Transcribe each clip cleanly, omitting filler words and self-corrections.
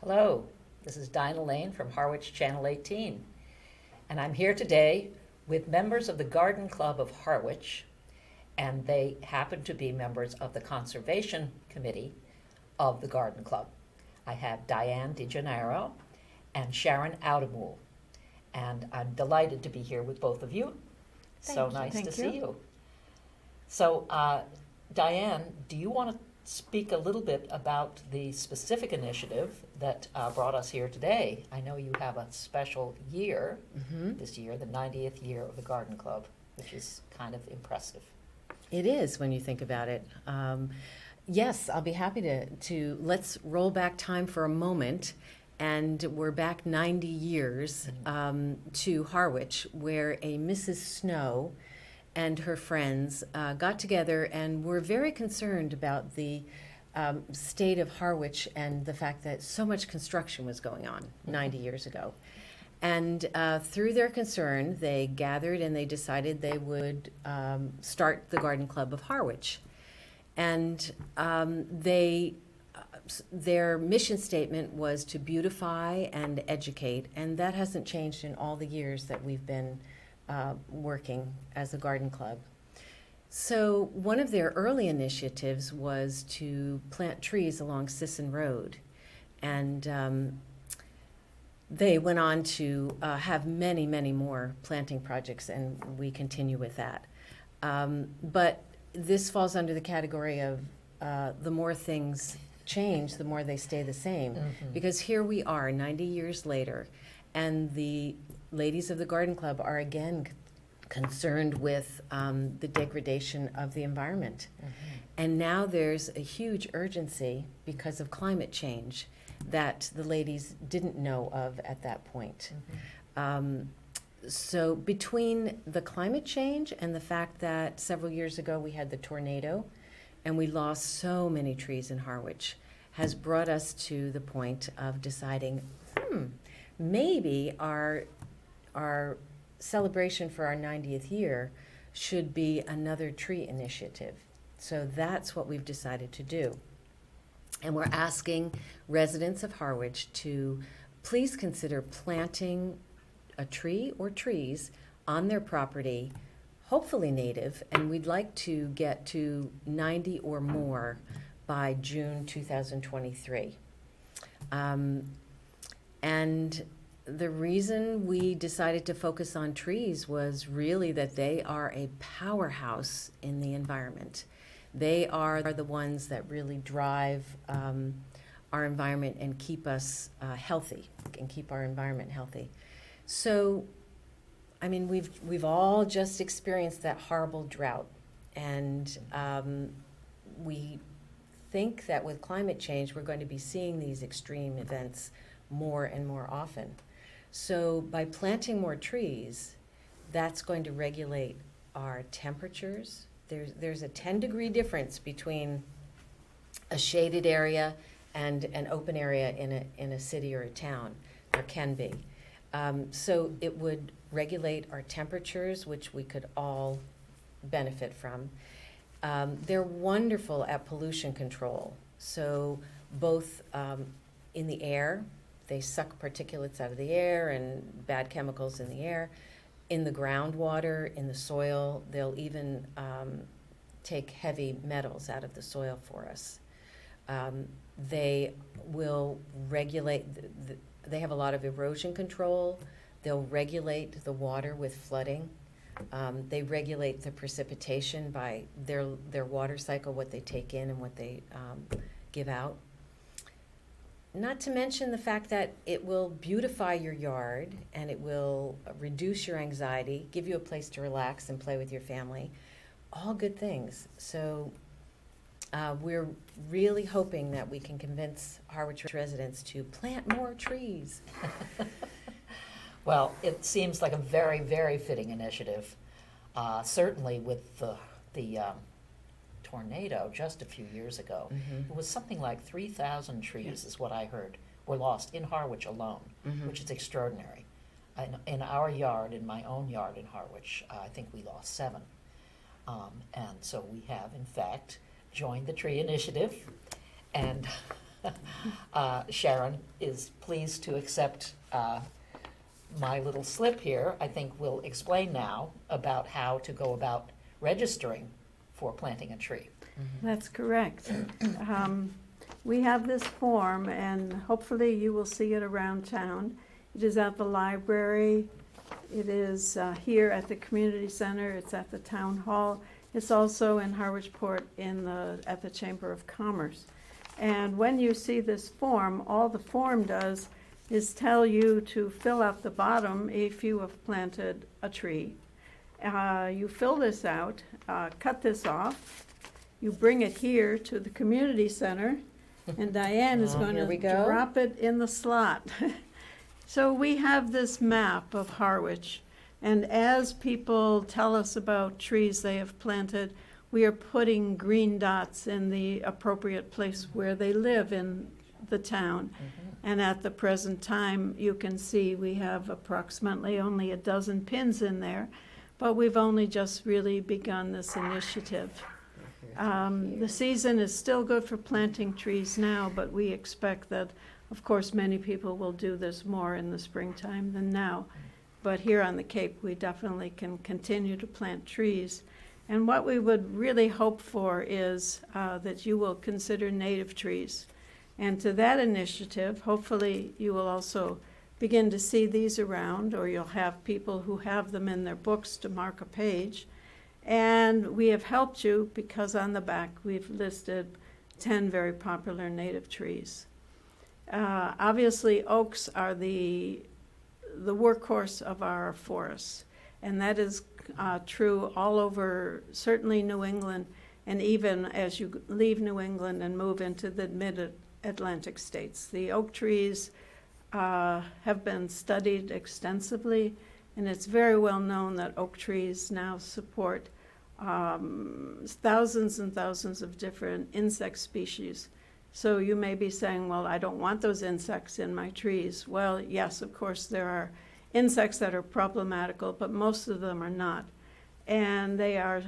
Hello, this is Dinah Lane from Harwich Channel 18, and I'm here today with members of the Garden Club of Harwich, and they happen to be members of the Conservation Committee of the Garden Club. I have Diane and Sharon Outamul, and I'm delighted to be here with both of you. So nice to see you. So, Diane, do you want to speak a little bit about the specific initiative that brought us here today? I know you have a special year this year, the 90th year of the Garden Club, which is kind of impressive. It is when you think about it. Yes, I'll be happy to let's roll back time for a moment. And we're back 90 years to Harwich, where a Mrs. Snow and her friends got together and were very concerned about the state of Harwich and the fact that so much construction was going on 90 years ago. And through their concern, they gathered and they decided they would start the Garden Club of Harwich. And their mission statement was to beautify and educate, and that hasn't changed in all the years that we've been working as a garden club. So one of their early initiatives was to plant trees along Sisson Road, and they went on to have many, many more planting projects, and we continue with that. But this falls under the category of the more things change, the more they stay the same. Because here we are 90 years later, and the ladies of the Garden Club are again concerned with the degradation of the environment. And now there's a huge urgency because of climate change that the ladies didn't know of at that point. So between the climate change and the fact that several years ago we had the tornado and we lost so many trees in Harwich, has brought us to the point of deciding, maybe our celebration for our 90th year should be another tree initiative. So that's what we've decided to do. And we're asking residents of Harwich to please consider planting a tree or trees on their property, hopefully native, and we'd like to get to 90 or more by June 2023. And the reason we decided to focus on trees was really that they are a powerhouse in the environment. They are the ones that really drive our environment and keep us healthy and keep our environment healthy. So, I mean, we've all just experienced that horrible drought, and we think that with climate change, we're going to be seeing these extreme events more and more often. So by planting more trees, that's going to regulate our temperatures. There's a 10-degree difference between a shaded area and an open area in a city or a town. There can be. So it would regulate our temperatures, which we could all benefit from. They're wonderful at pollution control. So both in the air, they suck particulates out of the air and bad chemicals in the air. In the groundwater, in the soil, they'll even take heavy metals out of the soil for us. They will regulate, they have a lot of erosion control. They'll regulate the water with flooding. They regulate the precipitation by their water cycle, what they take in and what they give out. Not to mention the fact that it will beautify your yard and it will reduce your anxiety, give you a place to relax and play with your family. All good things. So we're really hoping that we can convince Harwich residents to plant more trees. Well, it seems like a very, very fitting initiative. Certainly with the tornado just a few years ago. It was something like 3,000 trees is what I heard were lost in Harwich alone, which is extraordinary. In our yard, in my own yard in Harwich, I think we lost 7. And so we have, in fact, joined the tree initiative, and Sharon is pleased to accept my little slip here. I think we'll explain now about how to go about registering for planting a tree. That's correct. We have this form, and hopefully you will see it around town. It is at the library. It is here at the community center. It's at the town hall. It's also in Harwichport at the Chamber of Commerce. And when you see this form, all the form does is tell you to fill out the bottom if you have planted a tree. You fill this out, cut this off, you bring it here to the community center, and Diane is going Here we to go. drop it in the slot. So we have this map of Harwich, and as people tell us about trees they have planted, we are putting green dots in the appropriate place where they live in the town. And at the present time, you can see we have approximately only a dozen pins in there, but we've only just really begun this initiative. The season is still good for planting trees now, but we expect that, of course, many people will do this more in the springtime than now. But here on the Cape, we definitely can continue to plant trees. And what we would really hope for is that you will consider native trees. And to that initiative, hopefully you will also begin to see these around, or you'll have people who have them in their books to mark a page. And we have helped you because on the back we've listed 10 very popular native trees. Obviously, oaks are the workhorse of our forests, and that is true all over, certainly New England, and even as you leave New England and move into the mid-Atlantic states. The oak trees have been studied extensively, and it's very well known that oak trees now support thousands and thousands of different insect species. So you may be saying, well, I don't want those insects in my trees. Well, yes, of course, there are insects that are problematical, but most of them are not. And they are,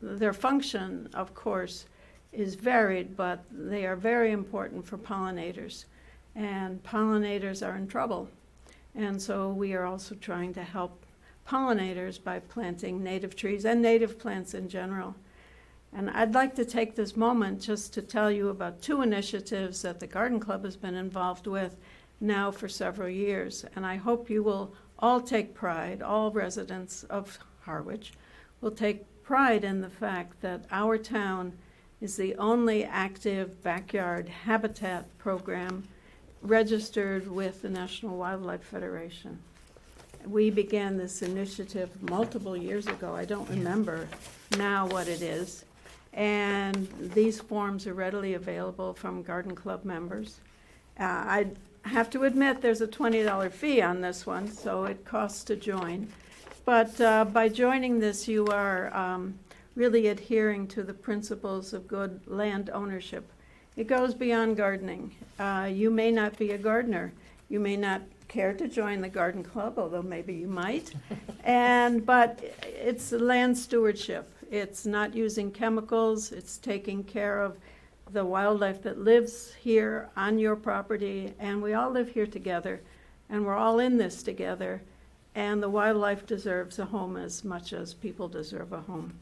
their function, of course, is varied, but they are very important for pollinators. And pollinators are in trouble. And so we are also trying to help pollinators by planting native trees and native plants in general. And I'd like to take this moment just to tell you about two initiatives that the Garden Club has been involved with now for several years. And I hope you will all take pride, all residents of Harwich will take pride in the fact that our town is the only active backyard habitat program registered with the National Wildlife Federation. We began this initiative multiple years ago. I don't remember now what it is. And these forms are readily available from Garden Club members. I have to admit there's a $20 fee on this one, so it costs to join. But by joining this, you are really adhering to the principles of good land ownership. It goes beyond gardening. You may not be a gardener. You may not care to join the Garden Club, although maybe you might. But it's land stewardship. It's not using chemicals. It's taking care of the wildlife that lives here on your property. And we all live here together, and we're all in this together. And the wildlife deserves a home as much as people deserve a home.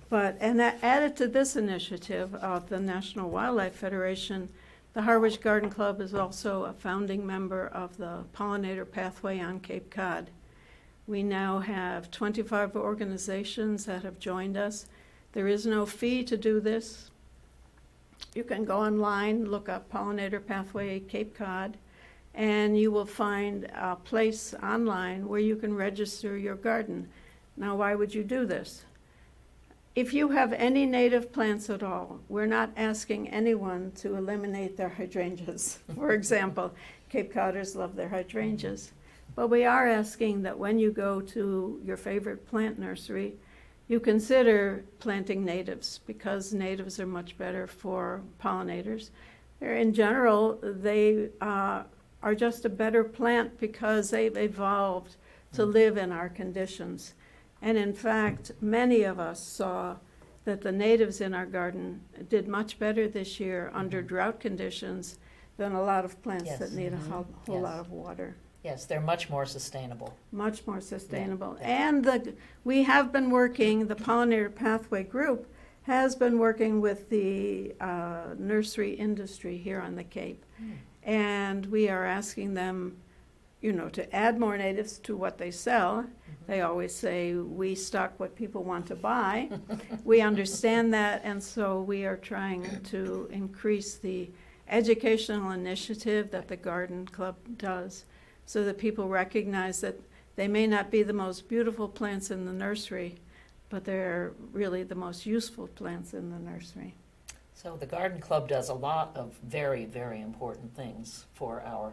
And that added to this initiative of the National Wildlife Federation, the Harwich Garden Club is also a founding member of the Pollinator Pathway on Cape Cod. We now have 25 organizations that have joined us. There is no fee to do this. You can go online, look up Pollinator Pathway Cape Cod, and you will find a place online where you can register your garden. Now, why would you do this? If you have any native plants at all, we're not asking anyone to eliminate their hydrangeas. For example, Cape Codders love their hydrangeas. But we are asking that when you go to your favorite plant nursery, you consider planting natives, because natives are much better for pollinators. In general, they are just a better plant because they've evolved to live in our conditions. And in fact, many of us saw that the natives in our garden did much better this year under drought conditions than a lot of plants Yes. that need a whole Yes. lot of water. Yes, they're much more sustainable. Much more sustainable. Yeah. And we have been working, the Pollinator Pathway Group has been working with the nursery industry here on the Cape. And we are asking them, to add more natives to what they sell. They always say, we stock what people want to buy. We understand that, and so we are trying to increase the educational initiative that the Garden Club does, so that people recognize that they may not be the most beautiful plants in the nursery, but they're really the most useful plants in the nursery. So the Garden Club does a lot of very, very important things for our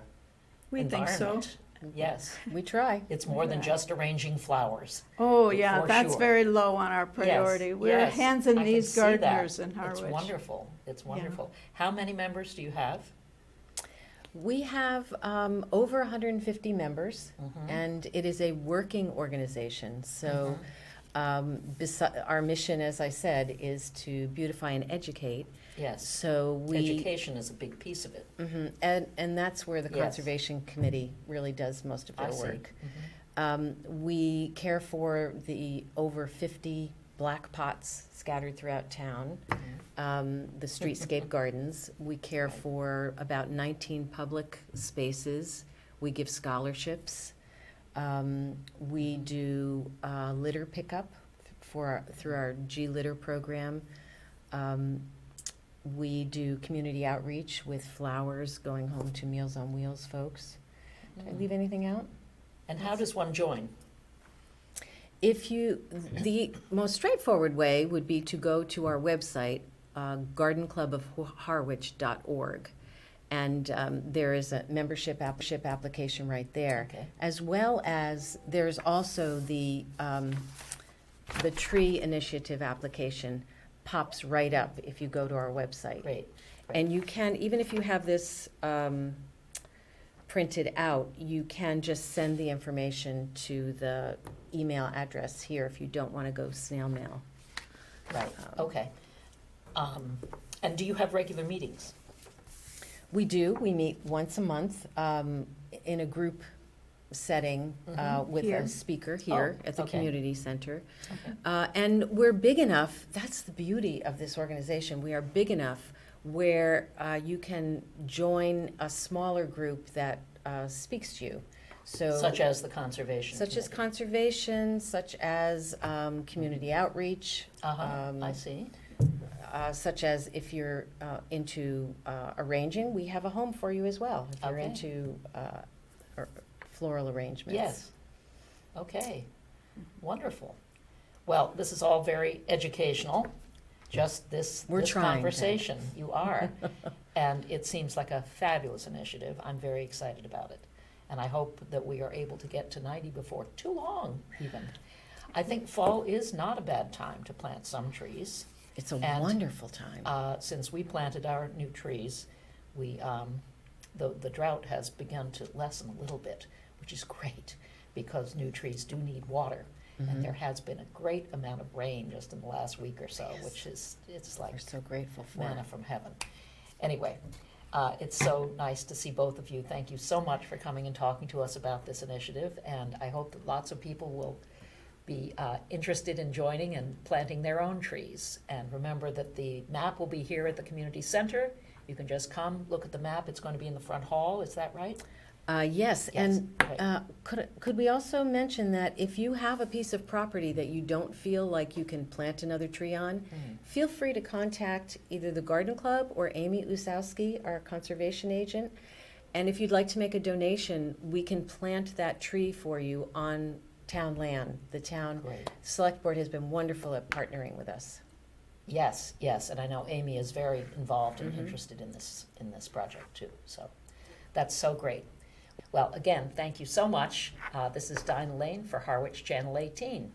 We think so. environment. Yes, We try. it's more than Yeah. just arranging flowers. Oh, yeah, For that's sure. very low on our priority. Yes, We're yes, hands and I can knees see that. gardeners in Harwich. It's wonderful, it's wonderful. How many members do you have? We have over 150 members, Mhm. and it is a working organization. So our mission, as I said, is to beautify and educate. Yes, So we, education is a big piece of it. and that's where the Yes. Conservation Committee really does most of I their see. work. Mhm. We care for the over 50 black pots scattered throughout town, the streetscape gardens. We care for about 19 public spaces. We give scholarships. We do litter pickup through our G Litter program. We do community outreach with flowers going home to Meals on Wheels folks. Did I leave anything out? And how does one join? The most straightforward way would be to go to our website, gardenclubofharwich.org. And there is a membership application right there. Okay. As well as there's also the tree initiative application pops right up if you go to our website. Great. And you can, even if you have this printed out, you can just send the information to the email address here if you don't want to go snail mail. Right, okay. And do you have regular meetings? We do. We meet once a month in a group setting with Here. a speaker here Oh, at the okay. community center. Okay. And we're big enough, that's the beauty of this organization, we are big enough where you can join a smaller group that speaks to you. So, Such as the conservation such as committee? conservation, such as community outreach, I see. such as if you're into arranging, we have a home for you as well. If you're Okay. into floral arrangements. Yes. Okay, wonderful. Well, this is all very educational, just this We're trying, conversation. You are. And it seems like a fabulous initiative. I'm very excited about it. And I hope that we are able to get to 90 before too long, even. I think fall is not a bad time to plant some trees. It's a And, wonderful time. Since we planted our new trees, we, the drought has begun to lessen a little bit, which is great, because new trees do need water. And there has been a great amount of rain just in the last week or so, Yes. which is, it's like We're so grateful for manna it. from heaven. Anyway, it's so nice to see both of you. Thank you so much for coming and talking to us about this initiative, and I hope that lots of people will be interested in joining and planting their own trees. And remember that the map will be here at the community center. You can just come, look at the map. It's going to be in the front hall, is that right? Yes, and Right. could we also mention that if you have a piece of property that you don't feel like you can plant another tree on, feel free to contact either the Garden Club or Amy Usowski, our conservation agent. And if you'd like to make a donation, we can plant that tree for you on town land. The town Great. select board has been wonderful at partnering with us. Yes, yes, and I know Amy is very involved and interested in this project too, so that's so great. Well, again, thank you so much. This is Dinah Lane for Harwich Channel 18.